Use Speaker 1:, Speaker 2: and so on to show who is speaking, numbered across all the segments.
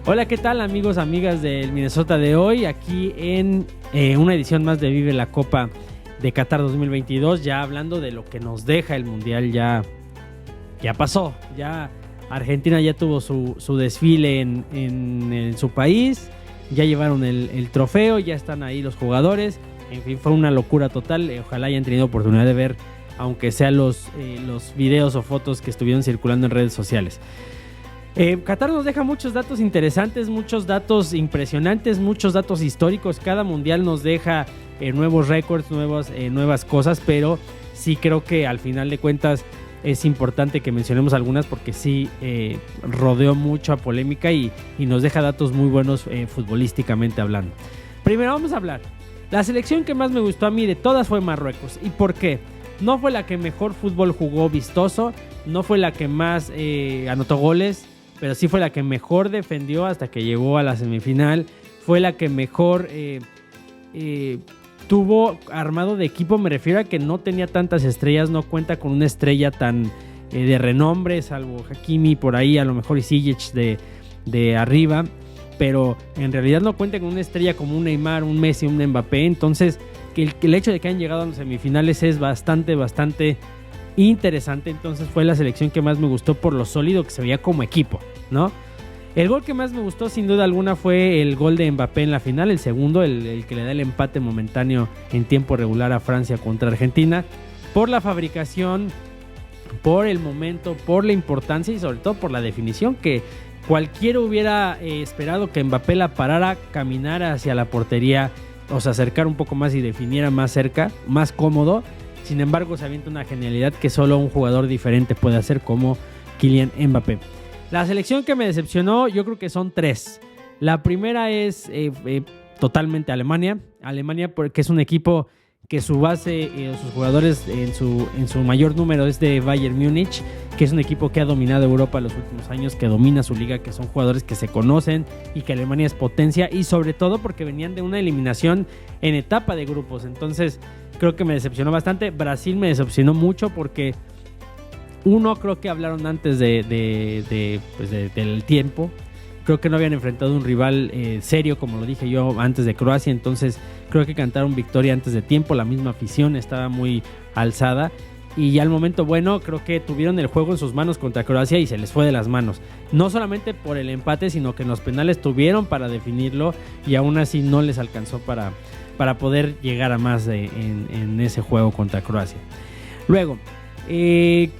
Speaker 1: Hola, ¿qué tal amigos, amigas del Minnesota de hoy? Aquí en una edición más de Vive la Copa de Qatar 2022, ya hablando de lo que nos deja el Mundial. Ya pasó, ya Argentina ya tuvo su desfile en su país, ya llevaron el trofeo, ya están ahí los jugadores, en fin, fue una locura total. Ojalá hayan tenido oportunidad de ver, aunque sea los videos o fotos que estuvieron circulando en redes sociales. Qatar nos deja muchos datos interesantes, muchos datos impresionantes, muchos datos históricos. Cada mundial nos deja nuevos récords, nuevas cosas, pero sí creo que al final de cuentas es importante que mencionemos algunas porque sí rodeó mucha polémica y nos deja datos muy buenos futbolísticamente hablando. Primero vamos a hablar. La selección que más me gustó a mí de todas fue Marruecos. ¿Y por qué? No fue la que mejor fútbol jugó vistoso, no fue la que más anotó goles, pero sí fue la que mejor defendió hasta que llegó a la semifinal. Fue la que mejor tuvo armado de equipo. Me refiero a que no tenía tantas estrellas, no cuenta con una estrella tan de renombre, salvo Hakimi por ahí, a lo mejor y Ziyech de arriba, pero en realidad no cuenta con una estrella como un Neymar, un Messi, un Mbappé. Entonces que el hecho de que hayan llegado a las semifinales es bastante interesante. Entonces fue la selección que más me gustó por lo sólido que se veía como equipo, ¿no? El gol que más me gustó sin duda alguna fue el gol de Mbappé en la final, el segundo, el que le da el empate momentáneo en tiempo regular a Francia contra Argentina, por la fabricación, por el momento, por la importancia y sobre todo por la definición, que cualquiera hubiera esperado que Mbappé la parara, caminara hacia la portería o se acercara un poco más y definiera más cerca, más cómodo. Sin embargo, se avienta una genialidad que solo un jugador diferente puede hacer, como Kylian Mbappé. La selección que me decepcionó, yo creo que son tres. La primera es totalmente Alemania. Alemania, porque es un equipo que su base, sus jugadores en su mayor número es de Bayern Múnich, que es un equipo que ha dominado Europa los últimos años, que domina su liga, que son jugadores que se conocen y que Alemania es potencia, y sobre todo porque venían de una eliminación en etapa de grupos. Entonces creo que me decepcionó bastante. Brasil me decepcionó mucho porque creo que hablaron antes del tiempo. Creo que no habían enfrentado un rival serio, como lo dije yo, antes de Croacia. Entonces creo que cantaron victoria antes de tiempo. La misma afición estaba muy alzada. Y ya al momento bueno, creo que tuvieron el juego en sus manos contra Croacia y se les fue de las manos. No solamente por el empate, sino que en los penales tuvieron para definirlo y aún así no les alcanzó para poder llegar a más en ese juego contra Croacia. Luego,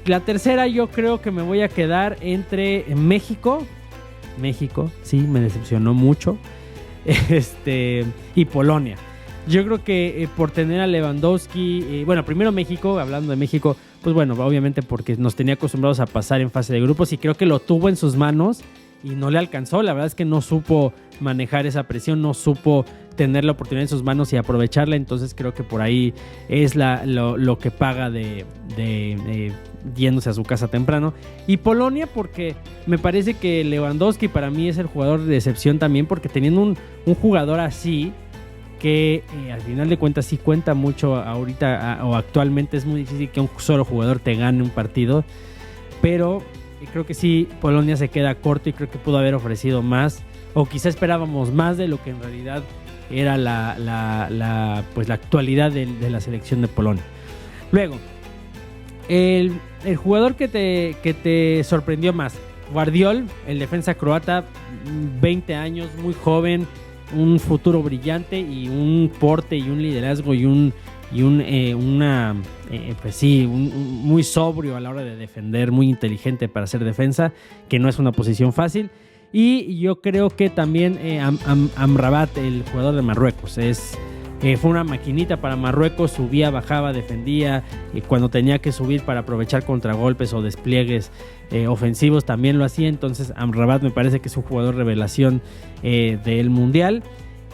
Speaker 1: la tercera, yo creo que me voy a quedar entre México, sí, me decepcionó mucho, y Polonia. Yo creo que por tener a Lewandowski, primero México, hablando de México, pues bueno, obviamente porque nos tenía acostumbrados a pasar en fase de grupos y creo que lo tuvo en sus manos y no le alcanzó. La verdad es que no supo manejar esa presión, no supo tener la oportunidad en sus manos y aprovecharla. Entonces creo que por ahí es lo que paga de yéndose a su casa temprano. Y Polonia, porque me parece que Lewandowski para mí es el jugador de excepción también, porque teniendo un jugador así, que al final de cuentas sí cuenta mucho ahorita o actualmente. Es muy difícil que un solo jugador te gane un partido, pero creo que sí, Polonia se queda corto y creo que pudo haber ofrecido más, o quizá esperábamos más de lo que en realidad era la actualidad de la selección de Polonia. Luego, el jugador que te sorprendió más, Guardiol, el defensa croata, 20 años, muy joven, un futuro brillante y un porte y un liderazgo muy sobrio a la hora de defender, muy inteligente para hacer defensa, que no es una posición fácil. Y yo creo que también Amrabat, el jugador de Marruecos, fue una maquinita para Marruecos, subía, bajaba, defendía, y cuando tenía que subir para aprovechar contragolpes o despliegues ofensivos también lo hacía. Entonces Amrabat me parece que es un jugador revelación del Mundial.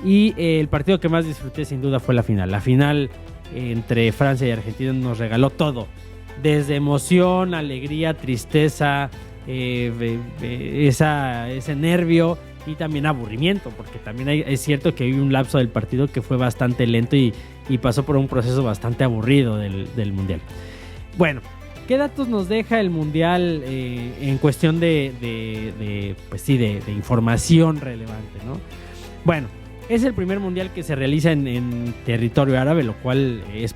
Speaker 1: Y el partido que más disfruté sin duda fue la final entre Francia y Argentina. Nos regaló todo, desde emoción, alegría, tristeza, ese nervio y también aburrimiento, porque también es cierto que hay un lapso del partido que fue bastante lento y pasó por un proceso bastante aburrido del Mundial. Bueno, ¿qué datos nos deja el Mundial en cuestión de información relevante, ¿no? Bueno, es el primer Mundial que se realiza en territorio árabe, lo cual es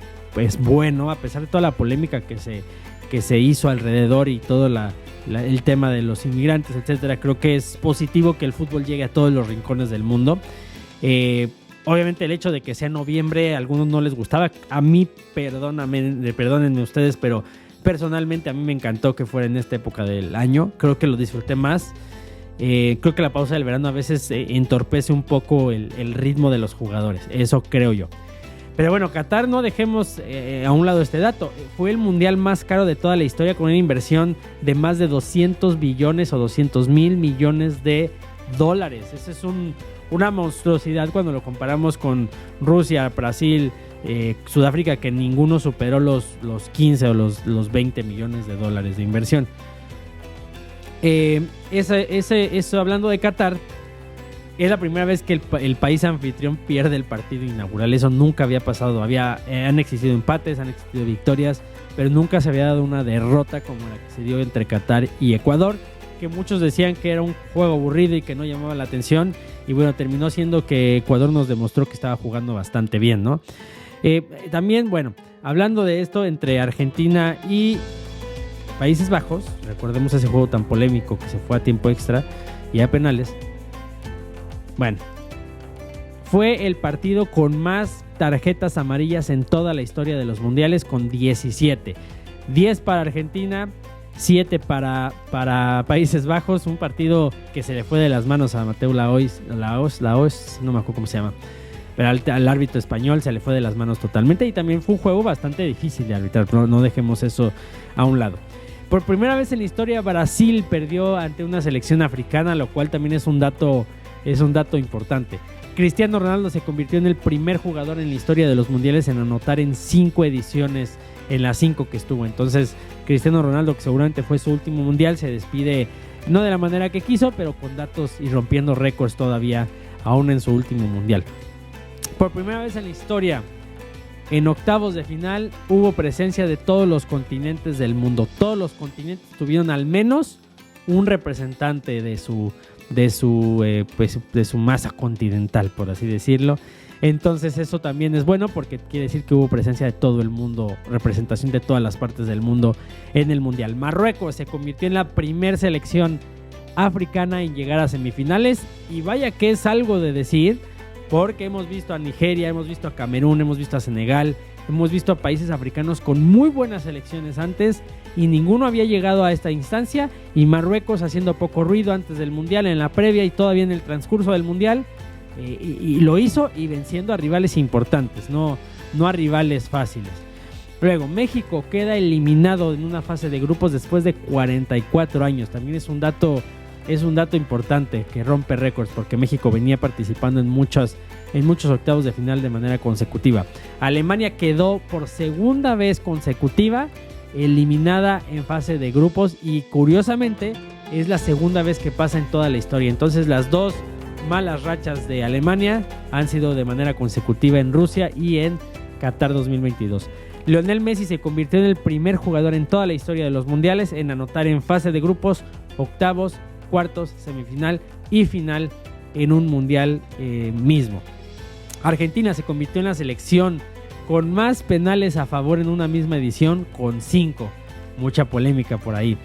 Speaker 1: bueno, a pesar de toda la polémica que se hizo alrededor y todo el tema de los inmigrantes, etcétera. Creo que es positivo que el fútbol llegue a todos los rincones del mundo. Obviamente el hecho de que sea noviembre a algunos no les gustaba. A mí, perdónenme ustedes, pero personalmente a mí me encantó que fuera en esta época del año. Creo que lo disfruté más. Creo que la pausa del verano a veces entorpece un poco el ritmo de los jugadores. Eso creo yo. Pero bueno, Qatar, no dejemos a un lado este dato. Fue el mundial más caro de toda la historia, con una inversión de más de 200 billones o 200 mil millones de dólares. Esa es una monstruosidad cuando lo comparamos con Rusia, Brasil, Sudáfrica, que ninguno superó los 15 o los 20 millones de dólares de inversión. Eso hablando de Qatar, es la primera vez que el país anfitrión pierde el partido inaugural. Eso nunca había pasado. Han existido empates, han existido victorias, pero nunca se había dado una derrota como la que se dio entre Qatar y Ecuador, que muchos decían que era un juego aburrido y que no llamaba la atención. Y bueno, terminó siendo que Ecuador nos demostró que estaba jugando bastante bien, ¿no? También, bueno, hablando de esto, entre Argentina y Países Bajos, recordemos ese juego tan polémico que se fue a tiempo extra y a penales. Bueno, fue el partido con más tarjetas amarillas en toda la historia de los mundiales, con 17. 10 para Argentina, 7 para Países Bajos. Un partido que se le fue de las manos a Mateu Laoz, no me acuerdo cómo se llama, pero al árbitro español se le fue de las manos totalmente. Y también fue un juego bastante difícil de arbitrar, no dejemos eso a un lado. Por primera vez en la historia, Brasil perdió ante una selección africana, lo cual también es un dato importante. Cristiano Ronaldo se convirtió en el primer jugador en la historia de los mundiales en anotar en 5 ediciones, en las 5 que estuvo. Entonces, Cristiano Ronaldo, que seguramente fue su último mundial, se despide no de la manera que quiso, pero con datos y rompiendo récords todavía, aún en su último mundial. Por primera vez en la historia, en octavos de final hubo presencia de todos los continentes del mundo. Todos los continentes tuvieron al menos un representante de su masa continental, por así decirlo. Entonces eso también es bueno, porque quiere decir que hubo presencia de todo el mundo, representación de todas las partes del mundo en el mundial. Marruecos se convirtió en la primera selección africana en llegar a semifinales, y vaya que es algo de decir, porque hemos visto a Nigeria, hemos visto a Camerún, hemos visto a Senegal, hemos visto a países africanos con muy buenas selecciones antes, y ninguno había llegado a esta instancia. Y Marruecos haciendo poco ruido antes del mundial, en la previa y todavía en el transcurso del mundial, y lo hizo, y venciendo a rivales importantes, no a rivales fáciles. Luego, México queda eliminado en una fase de grupos después de 44 años. También es un dato importante que rompe récords, porque México venía participando en muchos octavos de final de manera consecutiva. Alemania quedó por segunda vez consecutiva eliminada en fase de grupos, y curiosamente es la segunda vez que pasa en toda la historia. Entonces, las dos malas rachas de Alemania han sido de manera consecutiva en Rusia y en Qatar 2022. Lionel Messi se convirtió en el primer jugador en toda la historia de los mundiales en anotar en fase de grupos, octavos, cuartos, semifinal y final en un mundial mismo. Argentina se convirtió en la selección con más penales a favor en una misma edición, con 5. Mucha polémica por ahí.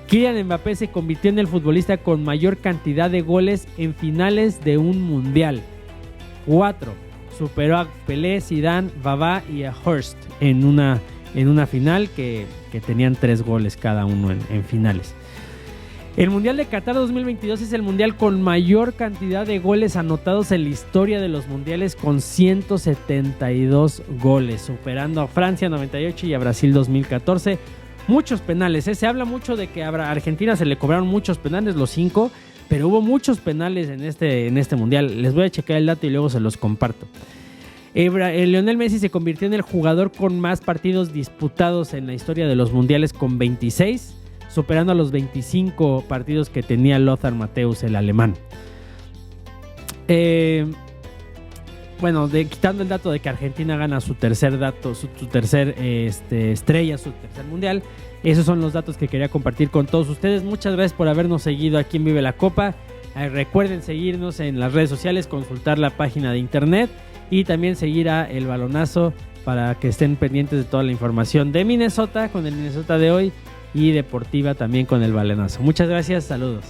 Speaker 1: Kylian Mbappé se convirtió en el futbolista con mayor cantidad de goles en finales de un mundial. 4. Superó a Pelé, Zidane, Vavá y a Hurst en una final que tenían 3 goles cada uno en finales. El Mundial de Qatar 2022 es el mundial con mayor cantidad de goles anotados en la historia de los mundiales, con 172 goles, superando a Francia 98 y a Brasil 2014. Muchos penales, se habla mucho de que a Argentina se le cobraron muchos penales, los 5, pero hubo muchos penales en este mundial. Les voy a checar el dato y luego se los comparto. Lionel Messi se convirtió en el jugador con más partidos disputados en la historia de los mundiales, con 26, superando a los 25 partidos que tenía Lothar Matthäus, el alemán. bueno, quitando el dato de que Argentina gana su tercer estrella, su tercer mundial. Esos son los datos que quería compartir con todos ustedes. Muchas gracias por habernos seguido aquí en Vive la Copa. Recuerden seguirnos en las redes sociales, consultar la página de internet y también seguir a El Balonazo para que estén pendientes de toda la información de Minnesota con el Minnesota de hoy y deportiva también con El Balonazo. Muchas gracias, saludos.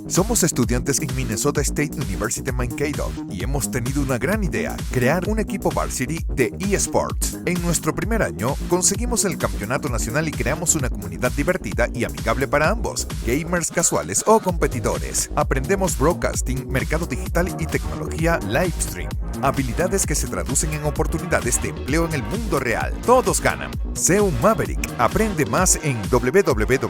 Speaker 2: Somos estudiantes en Minnesota State University Mankato y hemos tenido una gran idea, crear un equipo varsity de eSports. En nuestro primer año conseguimos el campeonato nacional y creamos una comunidad divertida y amigable para ambos, gamers casuales o competidores. Aprendemos broadcasting, mercado digital y tecnología livestream. Habilidades que se traducen en oportunidades de empleo en el mundo real. Todos ganan. Sé un Maverick. Aprende más en www.mnsu.edu.